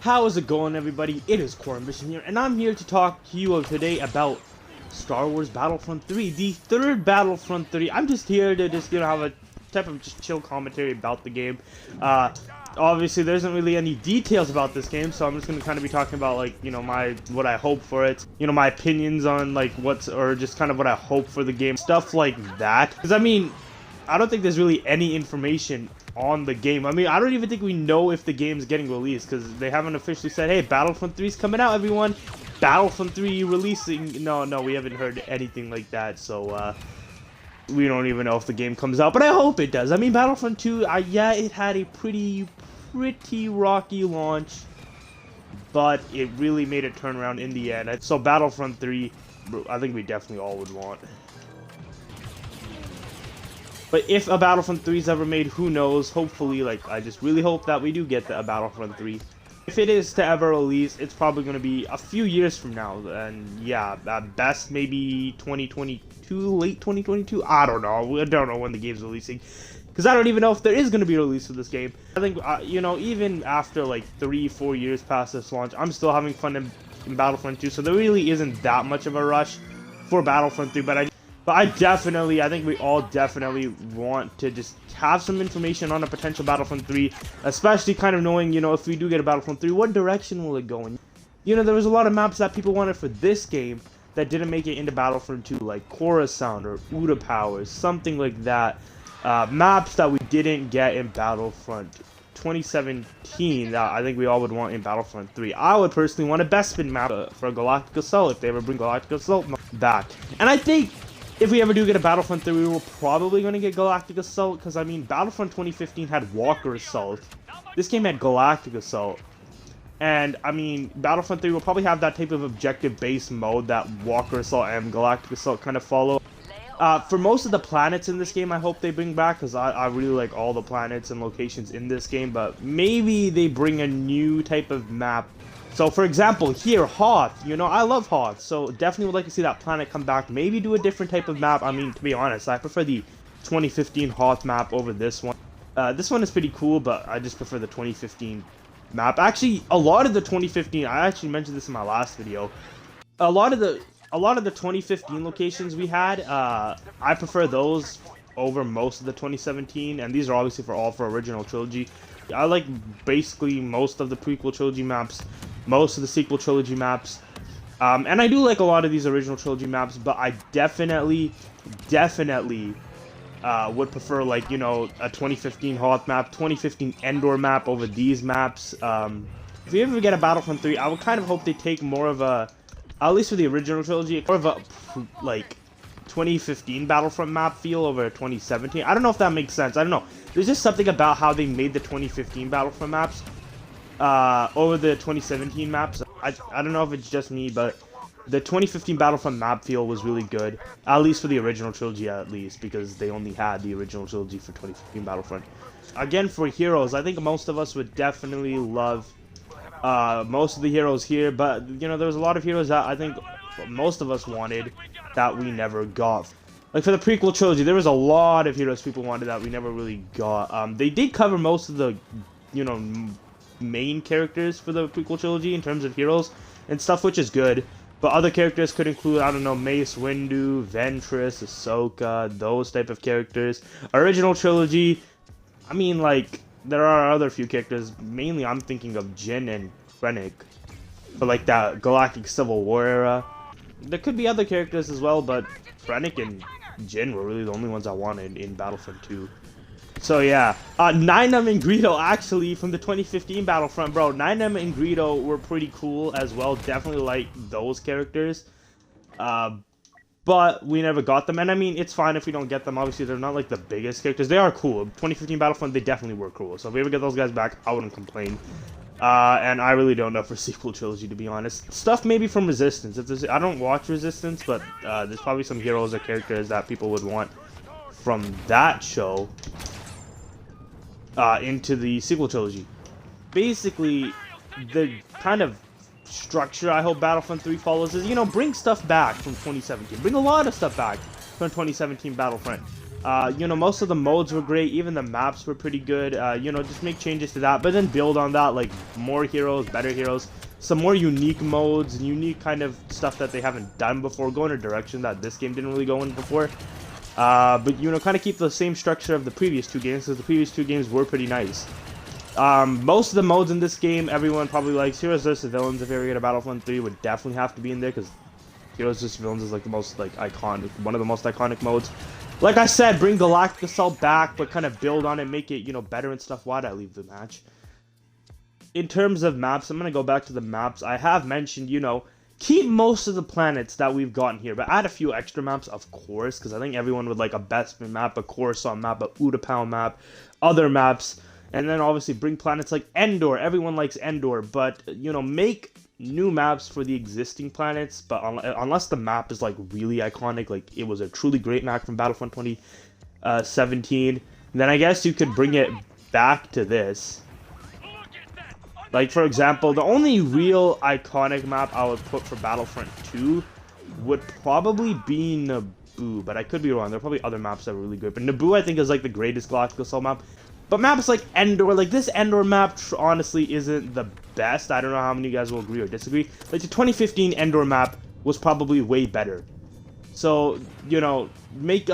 How is it going, everybody? It is Core Mission here, and I'm here to talk to you today about Star Wars Battlefront 3, the third Battlefront 3. I'm just here to have a type of just chill commentary about the game. Obviously, there isn't really any details about this game, so I'm just gonna kind of be talking about what I hope for it, my opinions on or just kind of what I hope for the game, stuff like that. Because I mean, I don't think there's really any information on the game. I mean, I don't even think we know if the game's getting released because they haven't officially said, hey, Battlefront 3 is coming out, everyone. Battlefront 3 releasing. No, we haven't heard anything like that, so we don't even know if the game comes out, but I hope it does. I mean, Battlefront 2, yeah, it had a pretty rocky launch, but it really made a turnaround in the end. So Battlefront 3, I think we definitely all would want. But if a Battlefront 3 is ever made, who knows? Hopefully, I just really hope that we do get a Battlefront 3. If it is to ever release, it's probably going to be a few years from now. And yeah, at best, maybe 2022, late 2022? I don't know. I don't know when the game's releasing. Because I don't even know if there is going to be a release for this game. I think, even after 3-4 years past this launch, I'm still having fun in Battlefront 2. So there really isn't that much of a rush for Battlefront 3. But I think we all definitely want to just have some information on a potential Battlefront 3, especially kind of knowing, if we do get a Battlefront 3, what direction will it go in? There was a lot of maps that people wanted for this game that didn't make it into Battlefront 2, like Coruscant or Uda Powers, something like that. Maps that we didn't get in Battlefront 2017 that I think we all would want in Battlefront 3. I would personally want a Bespin map for Galactic Assault if they ever bring Galactic Assault back. And I think if we ever do get a Battlefront 3, we're probably going to get Galactic Assault, because, I mean, Battlefront 2015 had Walker Assault. This game had Galactic Assault. And, I mean, Battlefront 3 will probably have that type of objective-based mode that Walker Assault and Galactic Assault kind of follow. For most of the planets in this game, I hope they bring back, because I really like all the planets and locations in this game, but maybe they bring a new type of map. So, for example, here, Hoth, I love Hoth, so definitely would like to see that planet come back, maybe do a different type of map. I mean, to be honest, I prefer the 2015 Hoth map over this one. This one is pretty cool, but I just prefer the 2015 map. Actually, a lot of the 2015, I actually mentioned this in my last video, a lot of the 2015 locations we had, I prefer those over most of the 2017, and these are obviously for original trilogy. I like basically most of the prequel trilogy maps, most of the sequel trilogy maps, and I do like a lot of these original trilogy maps, but I definitely would prefer, a 2015 Hoth map, 2015 Endor map over these maps. If we ever get a Battlefront 3, I would kind of hope they take more of a, at least for the original trilogy, more of a, 2015 Battlefront map feel over 2017. I don't know if that makes sense. I don't know. There's just something about how they made the 2015 Battlefront maps over the 2017 maps. I don't know if it's just me, but the 2015 Battlefront map feel was really good. At least for the original trilogy, at least, because they only had the original trilogy for 2015 Battlefront. Again, for heroes, I think most of us would definitely love most of the heroes here, but, there's a lot of heroes that I think most of us wanted that we never got. Like for the prequel trilogy, there was a lot of heroes people wanted that we never really got. They did cover most of the, main characters for the prequel trilogy in terms of heroes and stuff, which is good. But other characters could include, I don't know, Mace Windu, Ventress, Ahsoka, those type of characters. Original trilogy, I mean, there are other few characters. Mainly, I'm thinking of Jyn and Krennic. But that Galactic Civil War era. There could be other characters as well, but Krennic and Jyn were really the only ones I wanted in Battlefront 2. So yeah, Ninem and Greedo, actually, from the 2015 Battlefront, bro, Ninem and Greedo were pretty cool as well. Definitely like those characters. But we never got them, and I mean, it's fine if we don't get them. Obviously, they're not the biggest characters. They are cool. 2015 Battlefront, they definitely were cool. So if we ever get those guys back, I wouldn't complain. And I really don't know for sequel trilogy, to be honest. Stuff maybe from Resistance. I don't watch Resistance, but there's probably some heroes or characters that people would want from that show into the sequel trilogy. Basically, the kind of structure I hope Battlefront 3 follows is, bring stuff back from 2017. Bring a lot of stuff back from 2017 Battlefront. You know, most of the modes were great, even the maps were pretty good. You know, just make changes to that, but then build on that, like more heroes, better heroes, some more unique modes, and unique kind of stuff that they haven't done before, go in a direction that this game didn't really go in before. But, you know, kind of keep the same structure of the previous two games, because the previous two games were pretty nice. Most of the modes in this game, everyone probably likes. Heroes vs. Villains, if you ever get a Battlefront 3, would definitely have to be in there, because Heroes vs. Villains is like the most, like, iconic, one of the most iconic modes. Like I said, bring Galactic Assault back, but kind of build on it, make it, you know, better and stuff. Why'd I leave the match? In terms of maps, I'm going to go back to the maps. I have mentioned, you know, keep most of the planets that we've gotten here, but add a few extra maps, of course, because I think everyone would like a Bespin map, a Coruscant map, a Utapau map, other maps, and then obviously bring planets like Endor. Everyone likes Endor, but, you know, make new maps for the existing planets, but unless the map is like really iconic, like it was a truly great map from Battlefront 2017, then I guess you could bring it back to this. Like, for example, the only real iconic map I would put for Battlefront 2 would probably be Naboo, but I could be wrong. There are probably other maps that are really good, but Naboo I think is like the greatest Galactic Assault map. But maps like Endor, like this Endor map, honestly isn't the best. I don't know how many of you guys will agree or disagree. Like the 2015 Endor map was probably way better. So, you know, make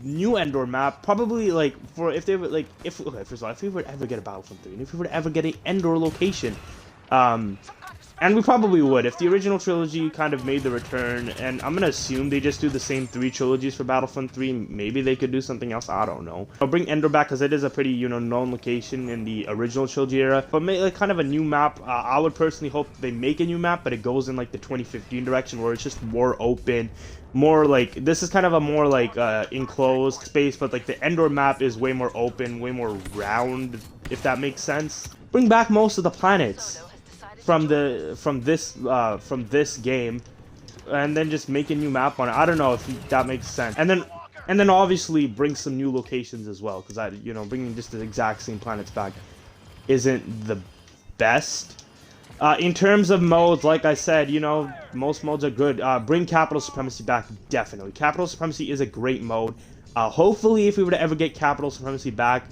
new Endor map, probably like for if they were like okay, first of all, if we were to ever get a Battlefront 3, and if we were to ever get an Endor location, and we probably would if the original trilogy kind of made the return, and I'm gonna assume they just do the same 3 trilogies for Battlefront 3. Maybe they could do something else, I don't know. I'll bring Endor back because it is a pretty, you know, known location in the original trilogy era, but make like kind of a new map. I would personally hope they make a new map, but it goes in like the 2015 direction where it's just more open, more like, this is kind of a more like enclosed space, but like the Endor map is way more open, way more round, if that makes sense. Bring back most of the planets from this game, and then just make a new map on it. I don't know if that makes sense. And then obviously bring some new locations as well, because you know, bringing just the exact same planets back isn't the best. In terms of modes, like I said, you know, most modes are good. Bring Capital Supremacy back, definitely. Capital Supremacy is a great mode. Hopefully, if we were to ever get Capital Supremacy back,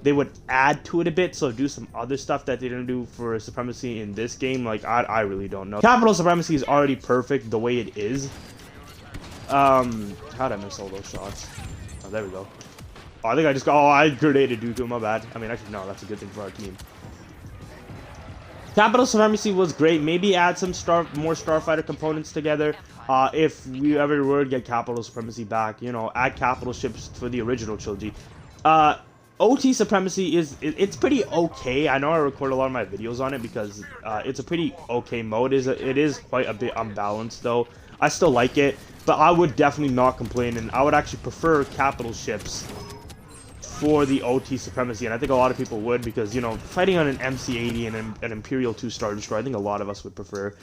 they would add to it a bit, so do some other stuff that they didn't do for Supremacy in this game. Like, I really don't know. Capital Supremacy is already perfect the way it is. How'd I miss all those shots? Oh, there we go. Oh, I think I just got, oh, I grenaded Dooku, my bad. I mean, actually, no, that's a good thing for our team. Capital Supremacy was great. Maybe add some more Starfighter components together. If we ever were to get Capital Supremacy back, you know, add capital ships for the original trilogy. OT Supremacy it's pretty okay. I know I record a lot of my videos on it because it's a pretty okay mode. It is quite a bit unbalanced though. I still like it, but I would definitely not complain, and I would actually prefer capital ships for the OT Supremacy, and I think a lot of people would, because, you know, fighting on an MC-80 and an Imperial 2 Star Destroyer, I think a lot of us would prefer.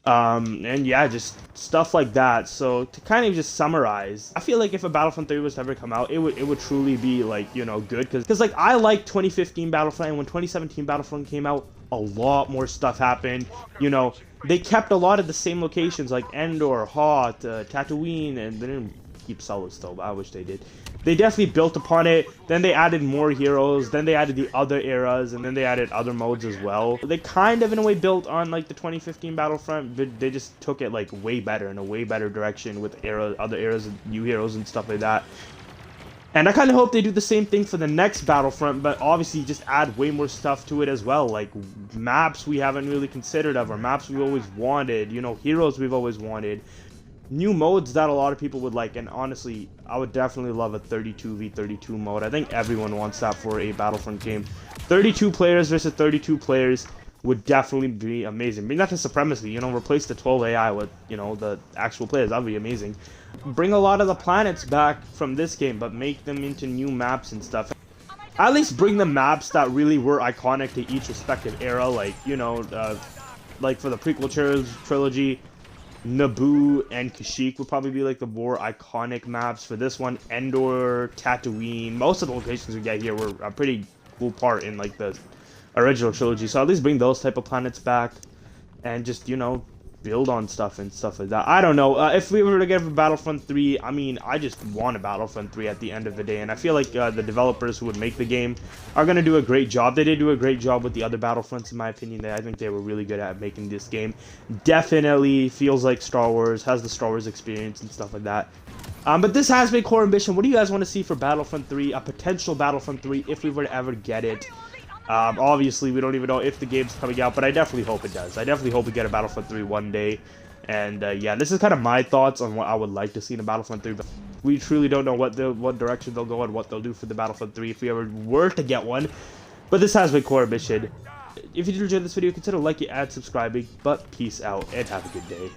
And yeah, just stuff like that. So to kind of just summarize, I feel like if a Battlefront 3 was to ever come out, it would truly be like, you know, good, because like I like 2015 Battlefront, and when 2017 Battlefront came out, a lot more stuff happened. You know, they kept a lot of the same locations like Endor, Hoth, Tatooine, and they didn't keep Sullust though, but I wish they did. They definitely built upon it, then they added more heroes, then they added the other eras, and then they added other modes as well. They kind of, in a way, built on, like, the 2015 Battlefront, but they just took it, like, way better, in a way better direction with other eras, new heroes and stuff like that. And I kind of hope they do the same thing for the next Battlefront, but obviously just add way more stuff to it as well, like maps we haven't really considered of, or maps we always wanted, you know, heroes we've always wanted. New modes that a lot of people would like, and honestly, I would definitely love a 32v32 mode. I think everyone wants that for a Battlefront game. 32 players versus 32 players would definitely be amazing. Bring that to Supremacy, you know, replace the 12 AI with, you know, the actual players. That would be amazing. Bring a lot of the planets back from this game, but make them into new maps and stuff. At least bring the maps that really were iconic to each respective era, like, you know, like for the prequel trilogy, Naboo and Kashyyyk would probably be like the more iconic maps. For this one, Endor, Tatooine, most of the locations we get here were a pretty cool part in like the original trilogy. So at least bring those type of planets back, and just, you know, build on stuff and stuff like that. I don't know. If we were to get a Battlefront 3, I mean, I just want a Battlefront 3 at the end of the day, and I feel like the developers who would make the game are going to do a great job. They did do a great job with the other Battlefronts, in my opinion. I think they were really good at making this game. Definitely feels like Star Wars, has the Star Wars experience and stuff like that. But this has been Core Ambition. What do you guys want to see for Battlefront 3, a potential Battlefront 3, if we were to ever get it? Obviously, we don't even know if the game's coming out, but I definitely hope it does. I definitely hope we get a Battlefront 3 one day. And yeah, this is kind of my thoughts on what I would like to see in a Battlefront 3. But we truly don't know what direction they'll go and what they'll do for the Battlefront 3 if we ever were to get one. But this has been Core Ambition. If you did enjoy this video, consider liking and subscribing. But peace out and have a good day.